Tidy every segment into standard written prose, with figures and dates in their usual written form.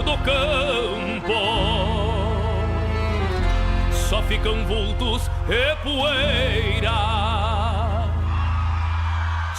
do campo. Só ficam vultos e poeira.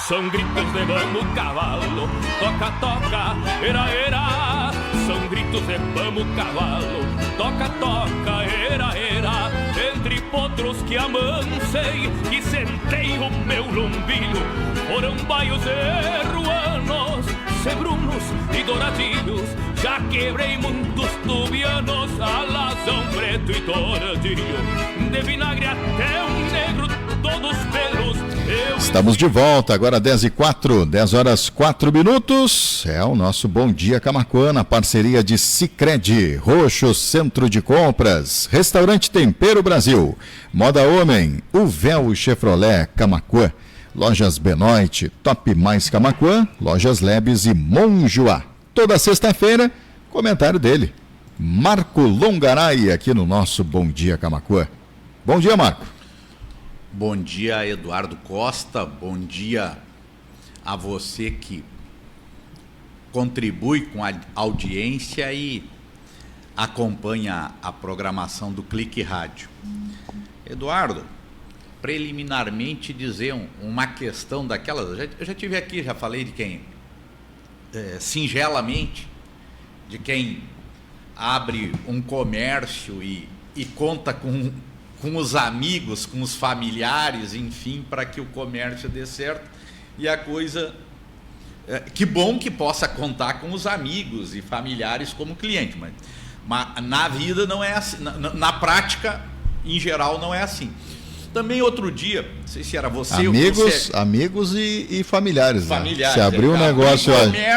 São gritos de vamos cavalo, toca, toca, era, era. São gritos de vamos cavalo, toca, toca, era, era. Entre potros que amancei, que sentei o meu lombilho, foram baios e ruanos, cebrunos e douradilhos. Já quebrei muitos tubianos, alazão preto e douradilho. De vinagre até um negro, todos pelos. Estamos de volta, agora 10h04, 10 horas 4 minutos. É o nosso Bom Dia Camaquã, na parceria de Sicredi, Roxo Centro de Compras, Restaurante Tempero Brasil, Moda Homem, O Véu Chevrolet Camaquã, Lojas Benoit, Top Mais Camaquã, Lojas Lebes e Monjoá. Toda sexta-feira, comentário dele, Marco Longaray, aqui no nosso Bom Dia Camaquã. Bom dia, Marco. Bom dia, Eduardo Costa. Bom dia a você que contribui com a audiência e acompanha a programação do Clique Rádio. Eduardo, preliminarmente dizer uma questão daquelas... Eu já tive aqui, já falei de quem... singelamente, de quem abre um comércio e conta com os amigos, com os familiares, enfim, para que o comércio dê certo. E a coisa... que bom que possa contar com os amigos e familiares como cliente, mas na vida não é assim, na prática, em geral, não é assim. Também outro dia, não sei se era você amigos e familiares. Familiares. Você abriu um negócio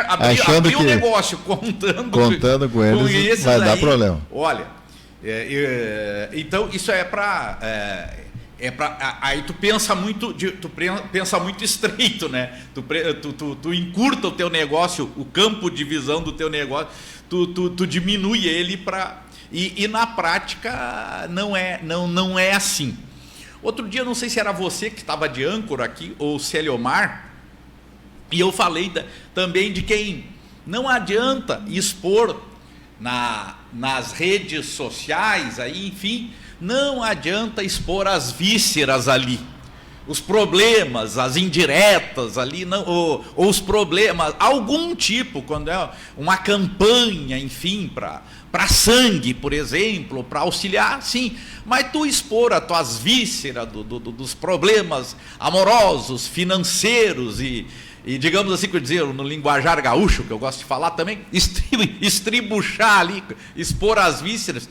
achando que... um negócio contando com eles, vai dar problema. Olha... então isso aí tu pensa muito estreito, né? Tu encurta o teu negócio, o campo de visão do teu negócio, tu diminui ele e na prática não é assim. Outro dia, não sei se era você que estava de âncora aqui ou o Celiomar, e eu falei também de quem não adianta expor nas redes sociais, aí, enfim, não adianta expor as vísceras ali, os problemas, as indiretas ali, não, ou os problemas, algum tipo, quando é uma campanha, enfim, para sangue, por exemplo, para auxiliar, sim, mas tu expor as tuas vísceras dos problemas amorosos, financeiros e digamos assim, que eu dizer, no linguajar gaúcho, que eu gosto de falar também, estribuchar ali, expor as vísceras.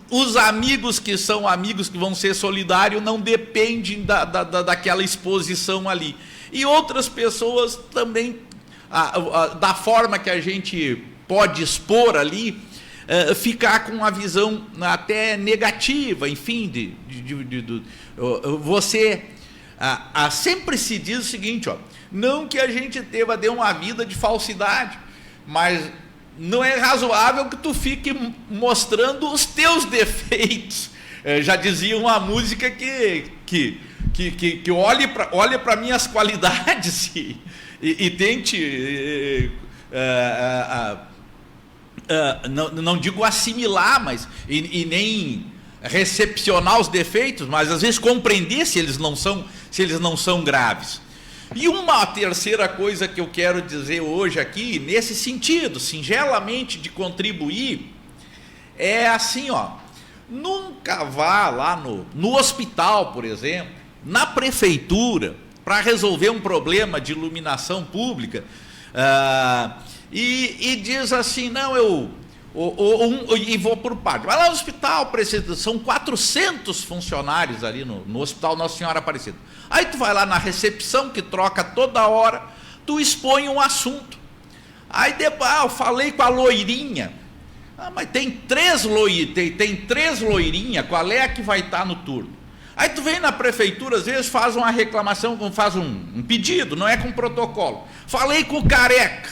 Os amigos que são amigos que vão ser solidários não dependem daquela exposição ali. E outras pessoas também, da forma que a gente pode expor ali, ficar com uma visão até negativa, enfim, você... sempre se diz o seguinte, não que a gente dê uma vida de falsidade, mas não é razoável que tu fique mostrando os teus defeitos. Já dizia uma música que olhe para minhas qualidades e tente, não digo assimilar, mas e nem recepcionar os defeitos, mas às vezes compreender se eles não são graves. E uma terceira coisa que eu quero dizer hoje aqui, nesse sentido, singelamente de contribuir, é assim, nunca vá lá no hospital, por exemplo, na prefeitura, para resolver um problema de iluminação pública, e diz assim, não, e vou por parte. Vai lá no hospital, são 400 funcionários ali no Hospital Nossa Senhora Aparecida. Aí tu vai lá na recepção, que troca toda hora, tu expõe um assunto. Aí depois, eu falei com a loirinha. Mas tem três loirinhas, qual é a que vai estar no turno? Aí tu vem na prefeitura, às vezes faz uma reclamação, faz um pedido, não é com protocolo. Falei com o careca.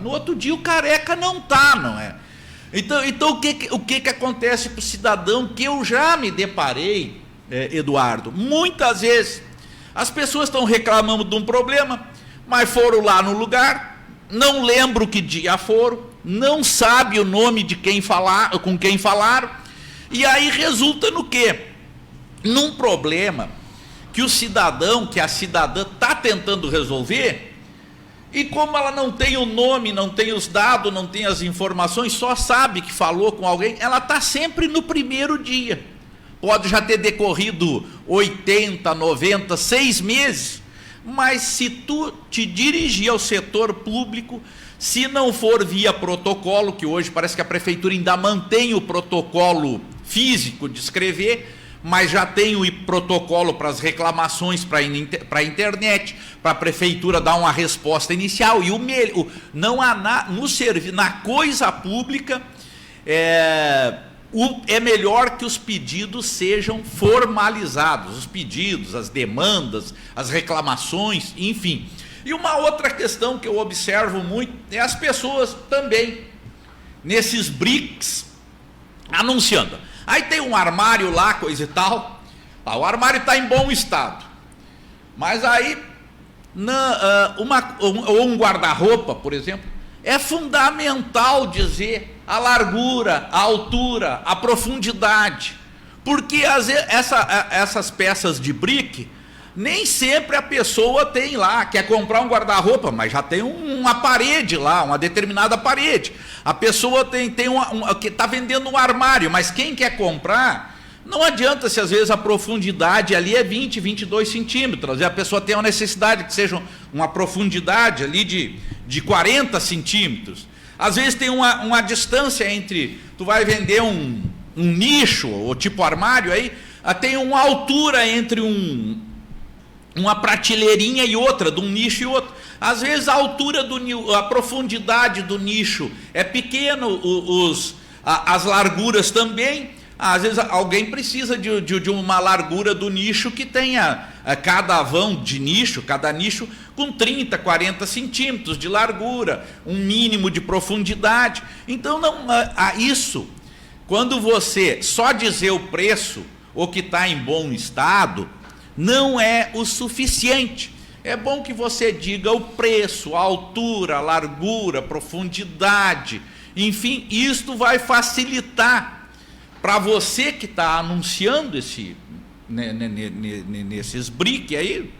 No outro dia o careca não está, não é? Então o que acontece para o cidadão, que eu já me deparei, Eduardo, muitas vezes as pessoas estão reclamando de um problema, mas foram lá no lugar, não lembro que dia foram, não sabe o nome de quem falar, com quem falar, e aí resulta no quê? Num problema que o cidadão, que a cidadã está tentando resolver, e como ela não tem o nome, não tem os dados, não tem as informações, só sabe que falou com alguém, ela está sempre no primeiro dia. Pode já ter decorrido 80, 90, 6 meses, mas se tu te dirigir ao setor público, se não for via protocolo, que hoje parece que a prefeitura ainda mantém o protocolo físico de escrever, mas já tem o protocolo para as reclamações para a internet, para a prefeitura dar uma resposta inicial, e não há na coisa pública, é melhor que os pedidos sejam formalizados, os pedidos, as demandas, as reclamações, enfim. E uma outra questão que eu observo muito é as pessoas também, nesses BRICS, anunciando. Aí tem um armário lá, coisa e tal, o armário está em bom estado, mas aí, ou um guarda-roupa, por exemplo, é fundamental dizer a largura, a altura, a profundidade, porque essas peças de brick, nem sempre a pessoa tem lá, quer comprar um guarda-roupa, mas já tem uma parede lá, uma determinada parede. A pessoa que está vendendo um armário, mas quem quer comprar, não adianta se às vezes a profundidade ali é 20, 22 centímetros, e a pessoa tem uma necessidade que seja uma profundidade ali de 40 centímetros. Às vezes tem uma distância entre, tu vai vender um nicho, ou tipo armário aí, tem uma altura entre uma prateleirinha e outra, de um nicho e outro. Às vezes a altura a profundidade do nicho é pequeno, as larguras também. Às vezes alguém precisa de uma largura do nicho que tenha cada vão de nicho, cada nicho com 30, 40 centímetros de largura, um mínimo de profundidade. Então, isso, quando você só dizer o preço, ou que está em bom estado, não é o suficiente. É bom que você diga o preço, a altura, a largura, a profundidade, enfim, isto vai facilitar para você que está anunciando nesses BRIC aí,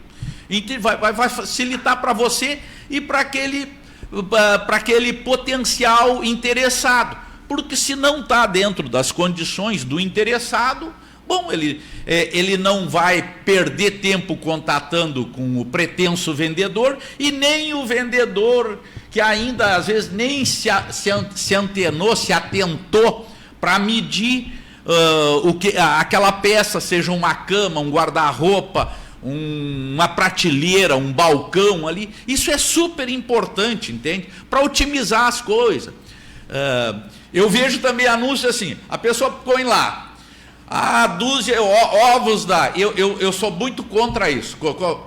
vai facilitar para você e para aquele potencial interessado, porque se não está dentro das condições do interessado, bom, ele não vai perder tempo contatando com o pretenso vendedor, e nem o vendedor que ainda às vezes nem se atentou para medir aquela peça, seja uma cama, um guarda-roupa, uma prateleira, um balcão ali. Isso é super importante, entende? Para otimizar as coisas. Eu vejo também anúncios assim, a pessoa põe lá, a dúzia ovos eu sou muito contra isso,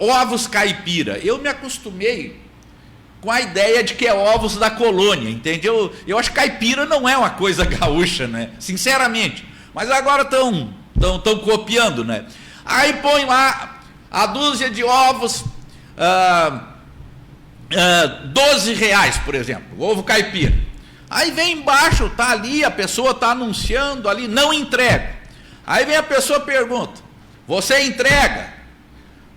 ovos caipira. Eu me acostumei com a ideia de que é ovos da colônia, entende? Eu acho que caipira não é uma coisa gaúcha, né? Sinceramente. Mas agora estão copiando, né? Aí põe lá a dúzia de ovos, R$12, por exemplo, ovo caipira. Aí vem embaixo, está ali, a pessoa está anunciando ali, não entrega. Aí vem a pessoa e pergunta, você entrega?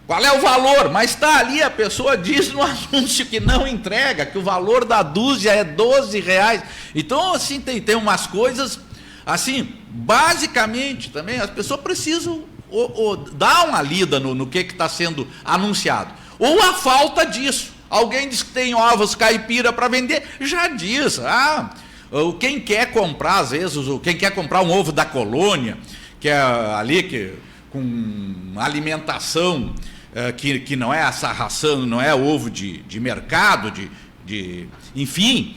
Qual é o valor? Mas está ali, a pessoa diz no anúncio que não entrega, que o valor da dúzia é R$12. Então, assim, tem umas coisas, assim, basicamente também, as pessoas precisam dar uma lida no que está sendo anunciado. Ou a falta disso. Alguém diz que tem ovos caipira para vender, já diz, quem quer comprar, às vezes, quem quer comprar um ovo da colônia, que é ali com alimentação que não é essa ração, não é ovo de mercado, enfim,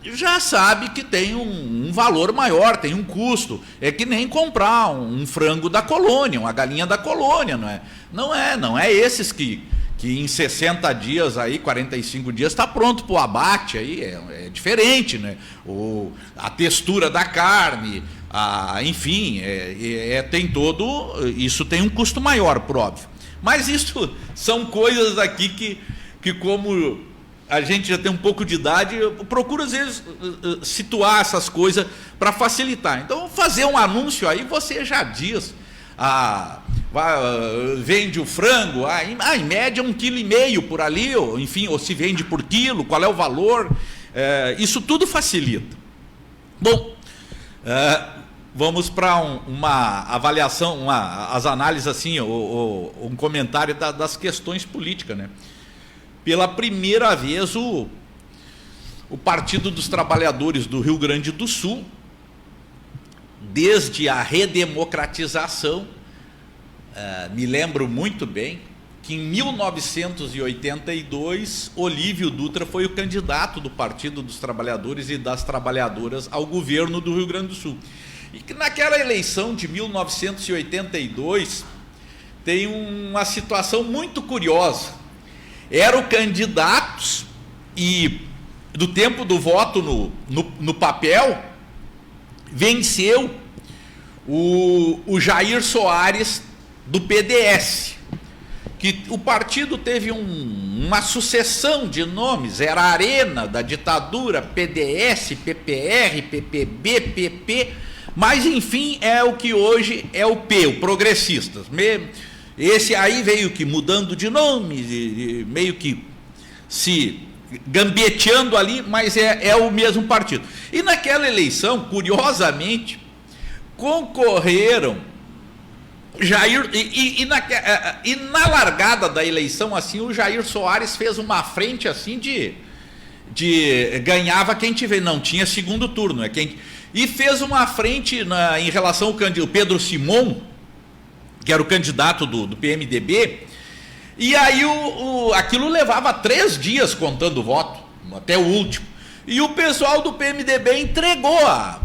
já sabe que tem um valor maior, tem um custo. É que nem comprar um frango da colônia, uma galinha da colônia, não é esses que em 60 dias, aí, 45 dias, está pronto para o abate, aí é diferente, né? A textura da carne, enfim, tem todo, isso tem um custo maior, por óbvio. Mas isso são coisas aqui que como a gente já tem um pouco de idade, eu procuro às vezes situar essas coisas para facilitar. Então, fazer um anúncio aí, você já diz, vende o frango, em média 1,5 kg por ali, ou, enfim, ou se vende por quilo, qual é o valor, isso tudo facilita. Bom, vamos para uma avaliação, as análises assim, um comentário das questões políticas, né? Pela primeira vez o Partido dos Trabalhadores do Rio Grande do Sul, desde a redemocratização, me lembro muito bem que em 1982 Olívio Dutra foi o candidato do Partido dos Trabalhadores e das Trabalhadoras ao governo do Rio Grande do Sul. E que naquela eleição de 1982 tem uma situação muito curiosa. Eram candidatos e do tempo do voto no papel, venceu o Jair Soares do PDS, que o partido teve uma sucessão de nomes, era a Arena da ditadura, PDS, PPR, PPB, PP, mas enfim é o que hoje é o P, o Progressistas. Esse aí veio que mudando de nome, meio que se gambeteando ali, mas é o mesmo partido. E naquela eleição, curiosamente, concorreram Jair, e na largada da eleição, assim, o Jair Soares fez uma frente assim de ganhava quem tiver, não tinha segundo turno, e fez uma frente em relação ao Pedro Simon, que era o candidato do PMDB, e aí aquilo levava 3 dias contando o voto, até o último, e o pessoal do PMDB entregou a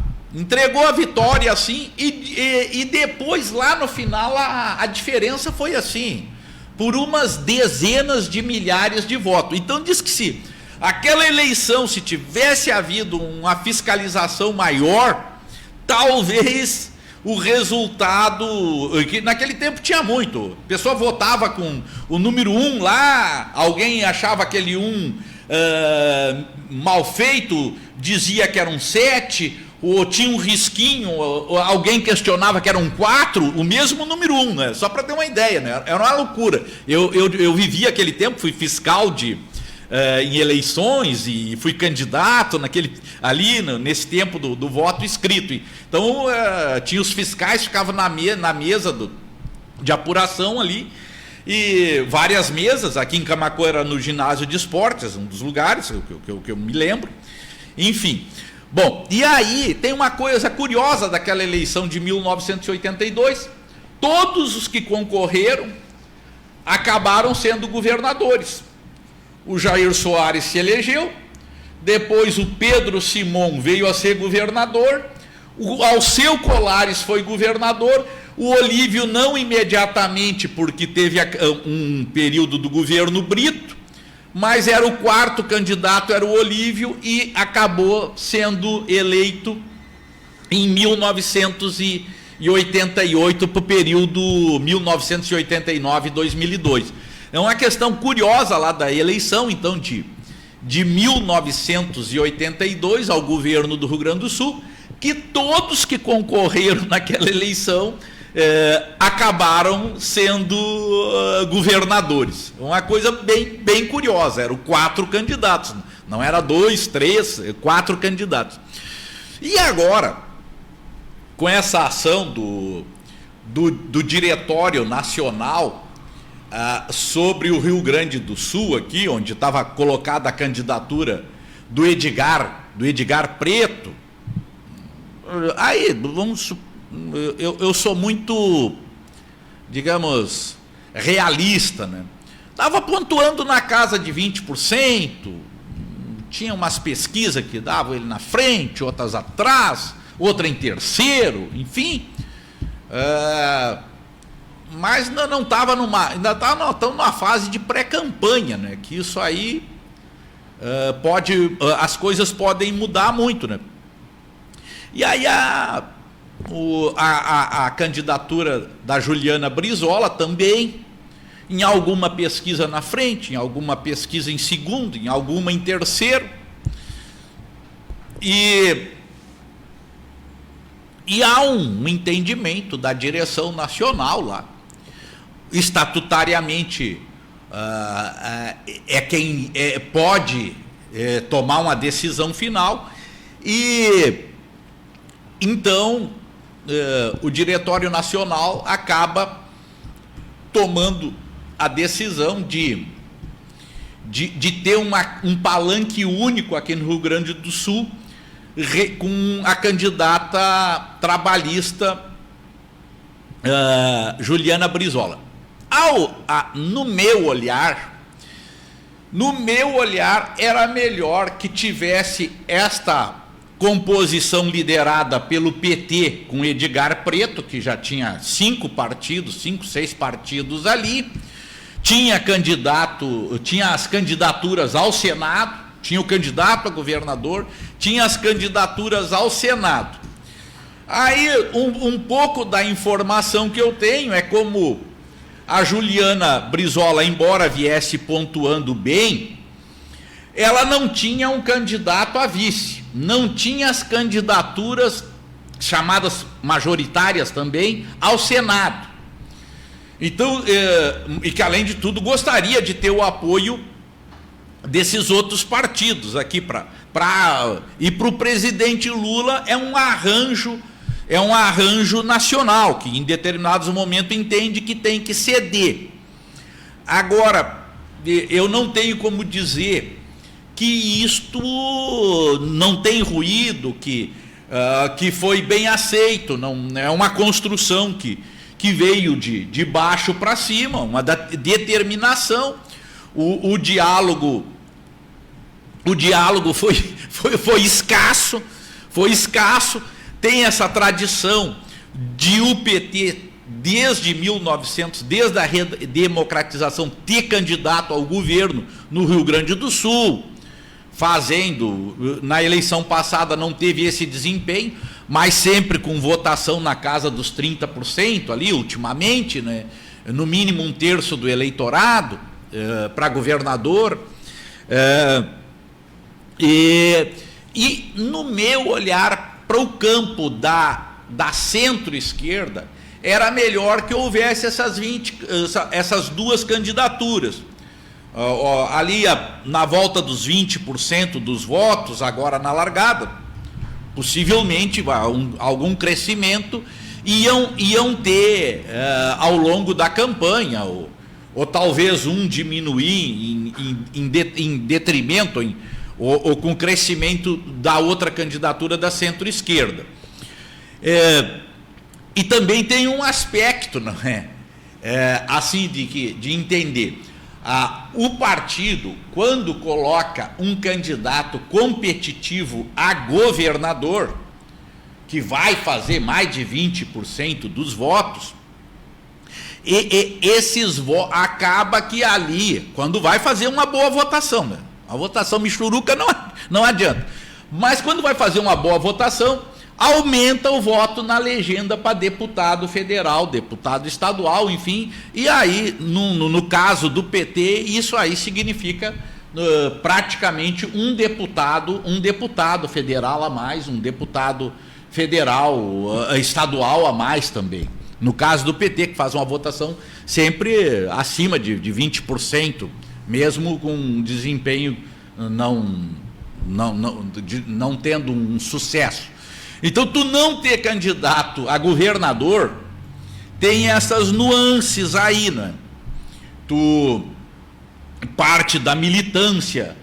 vitória assim, e depois lá no final a diferença foi assim, por umas dezenas de milhares de votos. Então diz que se aquela eleição, se tivesse havido uma fiscalização maior, talvez o resultado, que naquele tempo tinha muito, a pessoa votava com o número 1 lá, alguém achava aquele 1 mal feito, dizia que era um 7, ou tinha um risquinho, ou alguém questionava que era um 4, o mesmo número 1, né? Só para ter uma ideia, né? Era uma loucura. Eu vivi aquele tempo, fui fiscal em eleições e fui candidato nesse tempo do voto escrito. Então, tinha os fiscais, ficavam na mesa de apuração ali, e várias mesas, aqui em Camaquã era no ginásio de esportes, um dos lugares que eu me lembro, enfim. Bom, e aí tem uma coisa curiosa daquela eleição de 1982, todos os que concorreram acabaram sendo governadores. O Jair Soares se elegeu, depois o Pedro Simon veio a ser governador, o Alceu Colares foi governador, o Olívio não imediatamente, porque teve um período do governo Brito, mas era o 4º candidato, era o Olívio, e acabou sendo eleito em 1988, para o período 1989-2002. É uma questão curiosa lá da eleição, então, de 1982 ao governo do Rio Grande do Sul, que todos que concorreram naquela eleição acabaram sendo governadores. Uma coisa bem curiosa, eram 4 candidatos, não era 2, 3, 4 candidatos. E agora, com essa ação do Diretório Nacional sobre o Rio Grande do Sul, aqui, onde estava colocada a candidatura do Edgar Preto, aí, eu sou muito, digamos, realista, né? Estava pontuando na casa de 20%, tinha umas pesquisas que davam ele na frente, outras atrás, outra em terceiro, enfim, mas não estava ainda estava numa fase de pré-campanha, né? Que isso aí as coisas podem mudar muito, né? E aí a candidatura da Juliana Brizola também, em alguma pesquisa na frente, em alguma pesquisa em segundo, em alguma em terceiro. E há um entendimento da direção nacional lá, estatutariamente quem pode tomar uma decisão final, e então o Diretório Nacional acaba tomando a decisão de ter um palanque único aqui no Rio Grande do Sul, com a candidata trabalhista Juliana Brizola. No meu olhar, era melhor que tivesse esta composição liderada pelo PT, com Edgar Preto, que já tinha 5, 6 partidos ali, tinha as candidaturas ao Senado, tinha o candidato a governador, tinha as candidaturas ao Senado. Aí, um pouco da informação que eu tenho é como a Juliana Brizola, embora viesse pontuando bem, ela não tinha um candidato a vice, não tinha as candidaturas chamadas majoritárias também ao Senado. Então, e que além de tudo gostaria de ter o apoio desses outros partidos aqui e para o presidente Lula é um arranjo nacional, que em determinados momentos entende que tem que ceder. Agora, eu não tenho como dizer que isto não tem ruído, que foi bem aceito, não é uma construção que veio de baixo para cima, uma determinação. O diálogo foi escasso, tem essa tradição de o PT, desde 1900, desde a redemocratização, ter candidato ao governo no Rio Grande do Sul, na eleição passada não teve esse desempenho, mas sempre com votação na casa dos 30% ali, ultimamente, né? No mínimo 1/3 do eleitorado para governador. E no meu olhar para o campo da centro-esquerda, era melhor que houvesse essas duas candidaturas. Ali na volta dos 20% dos votos, agora na largada, possivelmente algum crescimento iam ter ao longo da campanha, ou talvez diminuir em detrimento, ou com crescimento da outra candidatura da centro-esquerda. E também tem um aspecto, não é? Assim de entender. O partido, quando coloca um candidato competitivo a governador, que vai fazer mais de 20% dos votos, esses votos, acaba que ali, quando vai fazer uma boa votação, né? A votação michuruca não adianta, mas quando vai fazer uma boa votação, aumenta o voto na legenda para deputado federal, deputado estadual, enfim, e aí, no caso do PT, isso aí significa praticamente um deputado federal a mais, um deputado federal, estadual a mais também. No caso do PT, que faz uma votação sempre acima de 20%, mesmo com um desempenho não tendo um sucesso. Então, tu não ter candidato a governador tem essas nuances aí, né? Parte da militância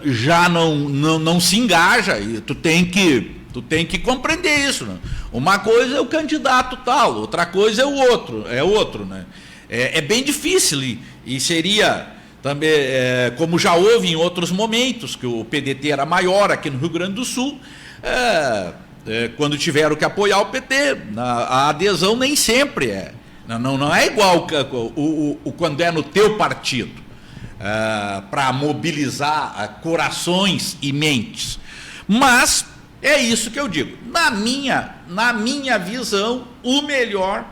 já não se engaja, e tu tem que compreender isso, né? Uma coisa é o candidato tal, outra coisa é o outro, né? É bem difícil, e seria também, como já houve em outros momentos, que o PDT era maior aqui no Rio Grande do Sul, quando tiveram que apoiar o PT, a adesão nem sempre não é igual quando é no teu partido, para mobilizar corações e mentes. Mas é isso que eu digo. Na minha visão, o melhor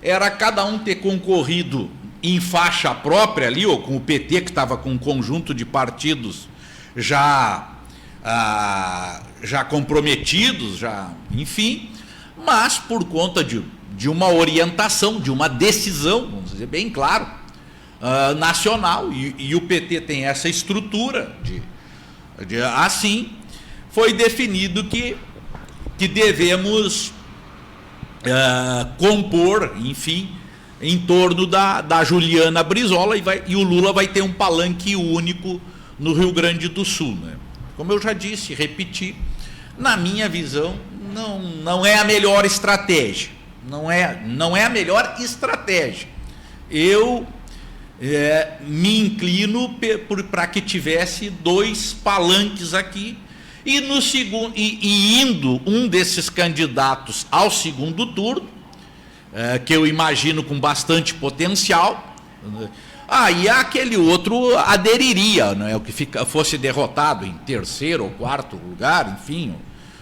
era cada um ter concorrido em faixa própria ali, ou com o PT, que estava com um conjunto de partidos já comprometidos, enfim, mas por conta de uma orientação, de uma decisão, vamos dizer bem claro, nacional, e o PT tem essa estrutura assim, foi definido que devemos compor, enfim, em torno da Juliana Brizola, e o Lula vai ter um palanque único no Rio Grande do Sul, né? Como eu já disse, repeti, na minha visão, não é a melhor estratégia. Não é a melhor estratégia. Eu me inclino para que tivesse 2 palanques aqui, e indo um desses candidatos ao segundo turno, que eu imagino com bastante potencial, aí aquele outro aderiria, né, o que fosse derrotado em 3º ou 4º lugar, enfim,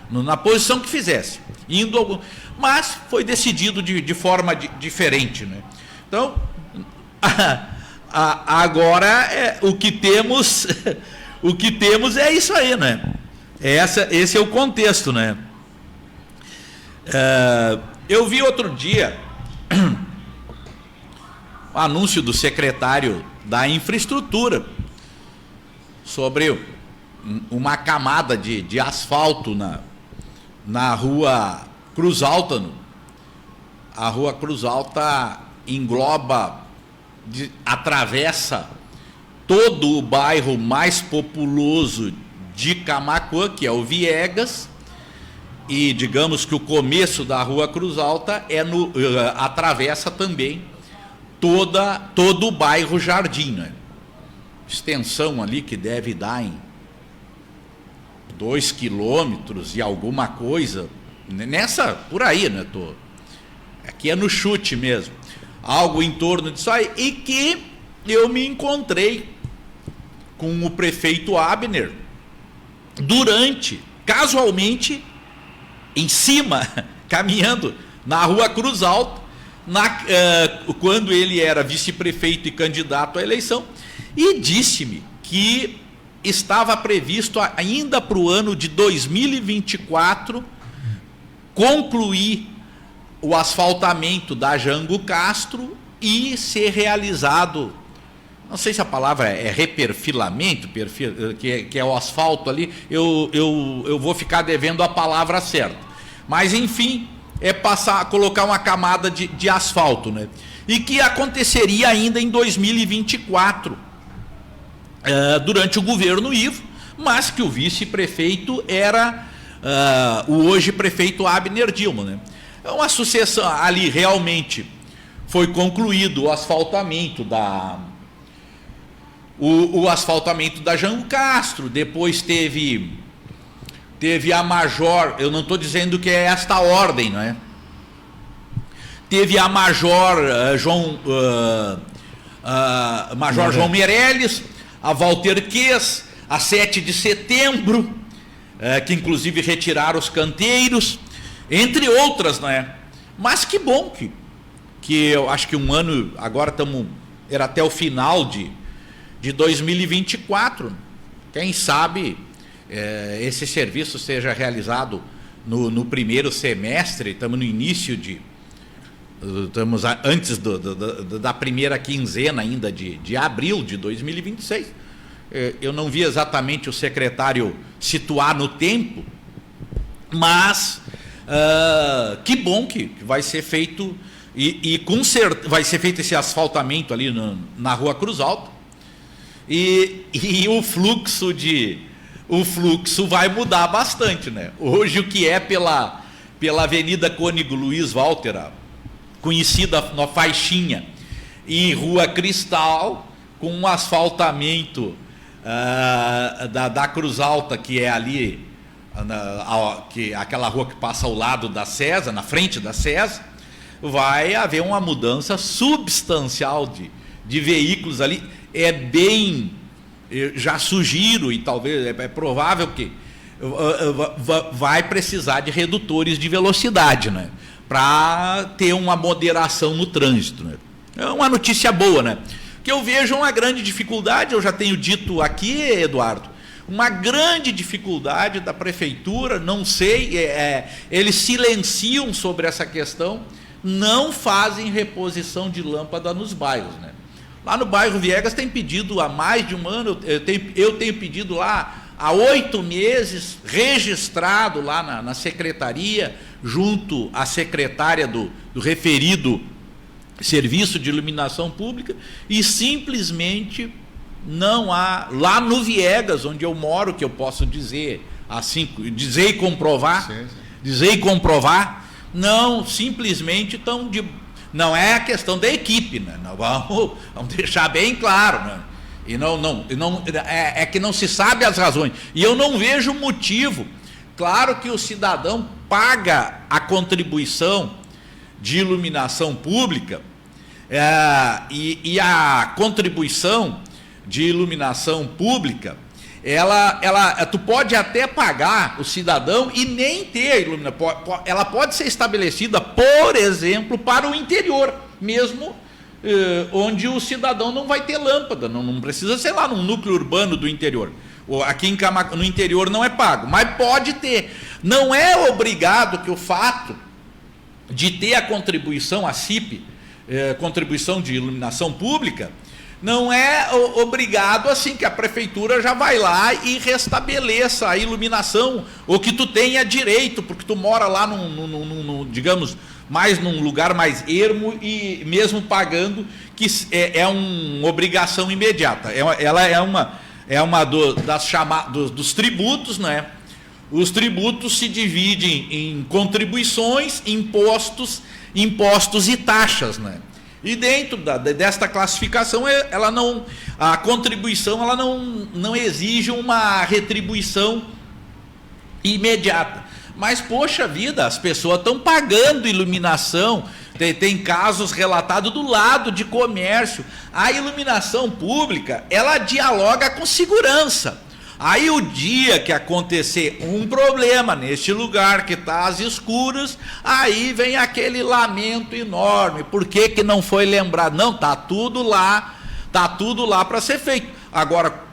na posição que fizesse, mas foi decidido de forma diferente, né? Então, agora o que temos é isso aí, né? Esse é o contexto, né? Eu vi outro dia o anúncio do secretário da Infraestrutura sobre uma camada de asfalto na rua Cruz Alta. A rua Cruz Alta engloba, atravessa todo o bairro mais populoso de Camaquã, que é o Viegas, e digamos que o começo da rua Cruz Alta atravessa também todo o bairro Jardim, né? Extensão ali que deve dar em 2 quilômetros e alguma coisa, por aí, né? Aqui é no chute mesmo, algo em torno disso aí, e que eu me encontrei com o prefeito Abner casualmente, em cima, caminhando na rua Cruz Alta, quando ele era vice-prefeito e candidato à eleição, e disse-me que estava previsto ainda para o ano de 2024 concluir o asfaltamento da Jango Castro e ser realizado, não sei se a palavra é reperfilamento, que é o asfalto ali, eu vou ficar devendo a palavra certa, mas enfim, colocar uma camada de asfalto, né? E que aconteceria ainda em 2024, durante o governo Ivo, mas que o vice-prefeito era o hoje prefeito Abner Dilma, né? É uma sucessão ali, realmente foi concluído o asfaltamento da Jango Castro, depois teve a Major, eu não estou dizendo que é esta ordem, não é? Teve a Major João Meirelles, a Walter Quez, a 7 de setembro, que inclusive retiraram os canteiros, entre outras, não é? Mas que bom que eu acho que um ano, agora era até o final de 2024, quem sabe esse serviço seja realizado no primeiro semestre, estamos no início estamos antes da primeira quinzena ainda de abril de 2026, eu não vi exatamente o secretário situar no tempo, mas que bom que vai ser feito, vai ser feito esse asfaltamento ali na rua Cruz Alta, e o fluxo vai mudar bastante, né? Hoje o que é pela Avenida Cônego Luiz Walter, conhecida na faixinha, e Rua Cristal, com um asfaltamento da Cruz Alta, que é ali, aquela rua que passa ao lado da César, na frente da César, vai haver uma mudança substancial de veículos ali. Já sugiro, e talvez é provável que vai precisar de redutores de velocidade, né? Para ter uma moderação no trânsito, né? É uma notícia boa, né? Que eu vejo uma grande dificuldade, eu já tenho dito aqui, Eduardo, uma grande dificuldade da prefeitura, não sei, eles silenciam sobre essa questão, não fazem reposição de lâmpada nos bairros, né? Lá no bairro Viegas tem pedido há mais de um ano, eu tenho pedido lá há 8 meses, registrado lá na secretaria, junto à secretária do referido serviço de iluminação pública, e simplesmente não há, lá no Viegas, onde eu moro, que eu posso dizer assim, dizer e comprovar, não, simplesmente estão não é a questão da equipe, né? Não, vamos deixar bem claro, né? E é que não se sabe as razões, e eu não vejo motivo. Claro que o cidadão paga a contribuição de iluminação pública, e a contribuição de iluminação pública, tu pode até pagar o cidadão e nem ter iluminação, ela pode ser estabelecida, por exemplo, para o interior, mesmo onde o cidadão não vai ter lâmpada, não precisa ser lá num núcleo urbano do interior. Aqui no interior não é pago, mas pode ter. Não é obrigado que o fato de ter a contribuição, a CIP, contribuição de iluminação pública, não é obrigado assim que a prefeitura já vai lá e restabeleça a iluminação, ou que tu tenha direito, porque tu mora lá digamos, mais num lugar mais ermo, e mesmo pagando, que é uma obrigação imediata. Ela é uma dos tributos, né? Os tributos se dividem em contribuições, impostos e taxas, né? E dentro desta classificação, a contribuição ela não exige uma retribuição imediata. Mas, poxa vida, as pessoas estão pagando iluminação, tem casos relatados do lado de comércio. A iluminação pública, ela dialoga com segurança. Aí o dia que acontecer um problema neste lugar que está às escuras, aí vem aquele lamento enorme. Por que não foi lembrado? Não, está tudo lá para ser feito. Agora,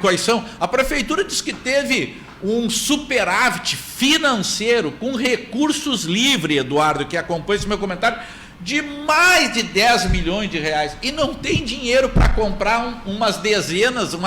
quais são? A prefeitura diz que teve um superávit financeiro com recursos livres, Eduardo, que acompanha esse meu comentário, de mais de 10 milhões de reais, e não tem dinheiro para comprar umas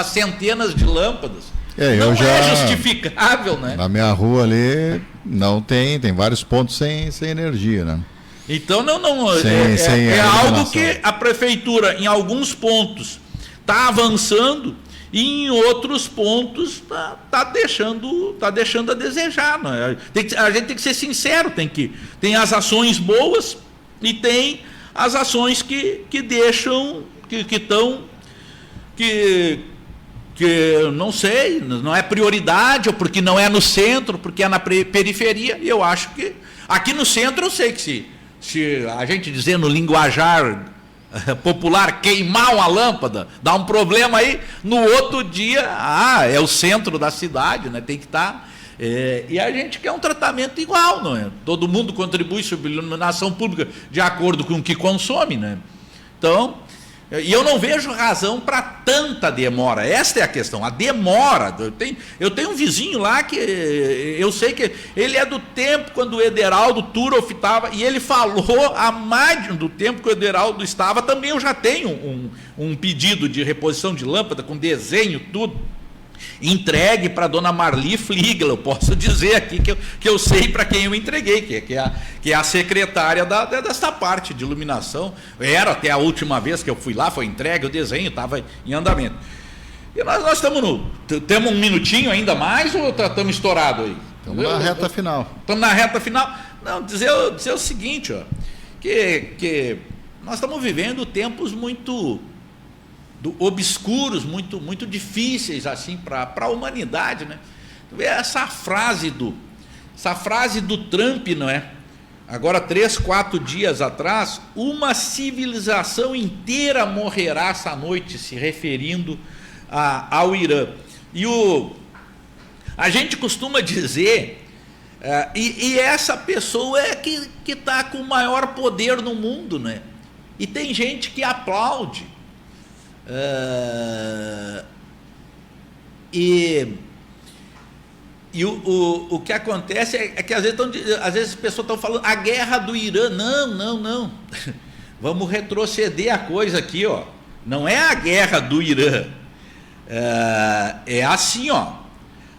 centenas de lâmpadas. Não é justificável, né? Na minha rua ali não tem vários pontos sem energia, né? Então é algo que a prefeitura em alguns pontos está avançando, e em outros pontos está deixando a desejar, né? A gente tem que ser sincero, tem as ações boas e tem as ações que deixam, que não sei, não é prioridade, ou porque não é no centro, porque é na periferia. E eu acho que aqui no centro eu sei que se a gente dizer no linguajar popular, queimar uma lâmpada, dá um problema aí, no outro dia, é o centro da cidade, né? Tem que estar. E a gente quer um tratamento igual, não é? Todo mundo contribui sobre iluminação pública de acordo com o que consome, né? Então, e eu não vejo razão para tanta demora. Esta é a questão, a demora. Eu tenho um vizinho lá que eu sei que ele é do tempo quando o Ederaldo Turoff estava, e ele falou há mais do tempo que o Ederaldo estava. Também eu já tenho um pedido de reposição de lâmpada com desenho, tudo, entregue para a dona Marli Fligel. Eu posso dizer aqui que eu sei para quem eu entreguei, que é a secretária desta parte de iluminação. Era até a última vez que eu fui lá, foi entregue o desenho, estava em andamento. E nós estamos temos um minutinho ainda mais, ou estamos estourados aí? Estamos na reta final. Estamos na reta final. Não, dizer o seguinte, ó, que nós estamos vivendo tempos muito obscuros, muito difíceis assim para a humanidade, né? Essa frase do Trump, não é? Agora 3, 4 dias atrás, uma civilização inteira morrerá essa noite, se referindo ao Irã. E a gente costuma dizer, e essa pessoa é que está com o maior poder no mundo, né? E tem gente que aplaude. E o que acontece é que às vezes as pessoas estão falando a guerra do Irã. Não. Vamos retroceder a coisa aqui, ó. Não é a guerra do Irã. É assim, ó.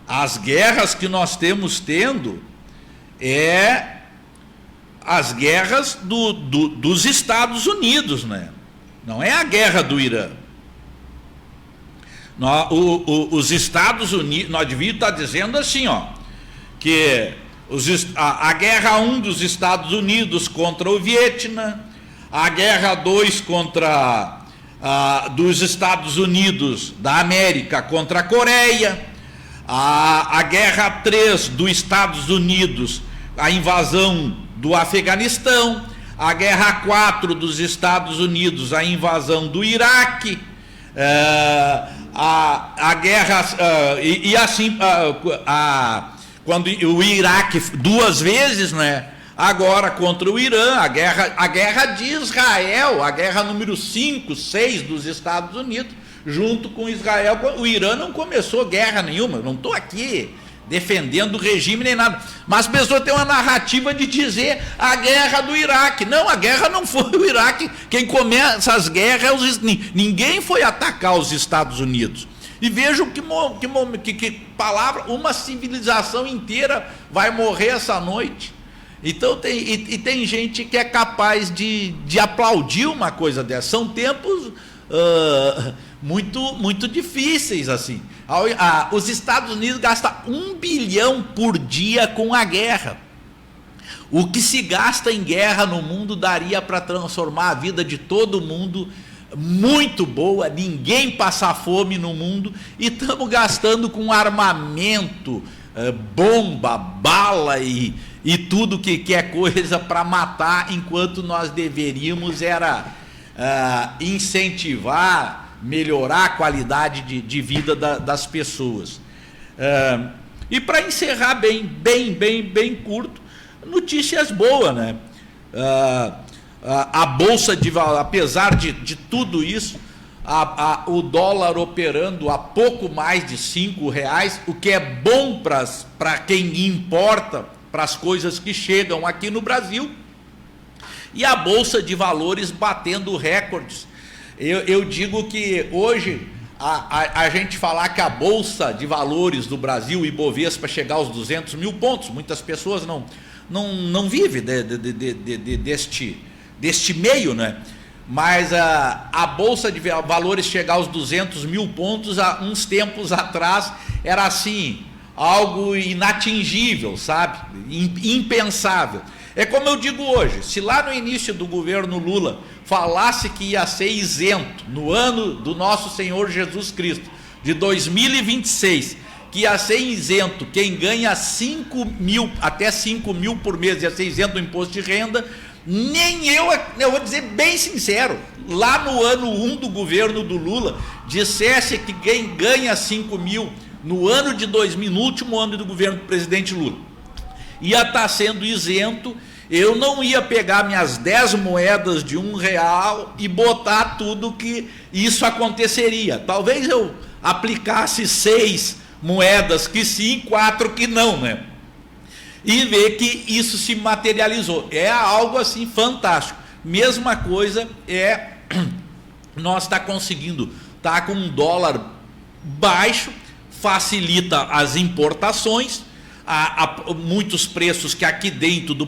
As guerras que nós temos tendo as guerras dos Estados Unidos, né? Não é a guerra do Irã. Os Estados Unidos, nós devíamos estar dizendo assim, ó, que a guerra 1 dos Estados Unidos contra o Vietnã, a guerra 2 dos Estados Unidos da América contra a Coreia, a guerra 3 dos Estados Unidos, a invasão do Afeganistão, a guerra 4 dos Estados Unidos, a invasão do Iraque, a guerra e assim quando o Iraque 2 vezes, né? Agora contra o Irã, a guerra de Israel, a guerra número 5, 6 dos Estados Unidos, junto com Israel. O Irã não começou guerra nenhuma, eu não estou aqui defendendo o regime nem nada, mas as pessoas têm uma narrativa de dizer a guerra do Iraque. Não, a guerra não foi o Iraque, quem começa as guerras, ninguém foi atacar os Estados Unidos. E vejam que palavra, uma civilização inteira vai morrer essa noite. Então tem gente que é capaz de aplaudir uma coisa dessa. São tempos muito difíceis assim. Os Estados Unidos gastam 1 bilhão por dia com a guerra. O que se gasta em guerra no mundo daria para transformar a vida de todo mundo muito boa, ninguém passar fome no mundo, e estamos gastando com armamento, bomba, bala e tudo que é coisa para matar, enquanto nós deveríamos incentivar, melhorar a qualidade de vida das pessoas. E para encerrar bem curto, notícias boas, né? A Bolsa de Valores, apesar de tudo isso, o dólar operando a pouco mais de R$5, o que é bom para quem importa, para as coisas que chegam aqui no Brasil, e a Bolsa de Valores batendo recordes. Eu digo que hoje a gente falar que a Bolsa de Valores do Brasil, Ibovespa, chegar aos 200 mil pontos, muitas pessoas não vivem deste meio, né? Mas a Bolsa de Valores chegar aos 200 mil pontos, há uns tempos atrás, era assim, algo inatingível, sabe? Impensável. É como eu digo hoje, se lá no início do governo Lula falasse que ia ser isento, no ano do nosso Senhor Jesus Cristo, de 2026, que ia ser isento quem ganha 5 mil, até 5 mil por mês, ia ser isento do imposto de renda, nem eu vou dizer bem sincero, lá no ano 1 do governo do Lula, dissesse que quem ganha 5 mil no ano de 2000, no último ano do governo do presidente Lula, ia estar sendo isento, eu não ia pegar minhas 10 moedas de R$1 e botar tudo que isso aconteceria. Talvez eu aplicasse 6 moedas que sim, 4 que não, né? E ver que isso se materializou. É algo assim fantástico. Mesma coisa nós está conseguindo, tá com um dólar baixo, facilita as importações, muitos preços que aqui dentro do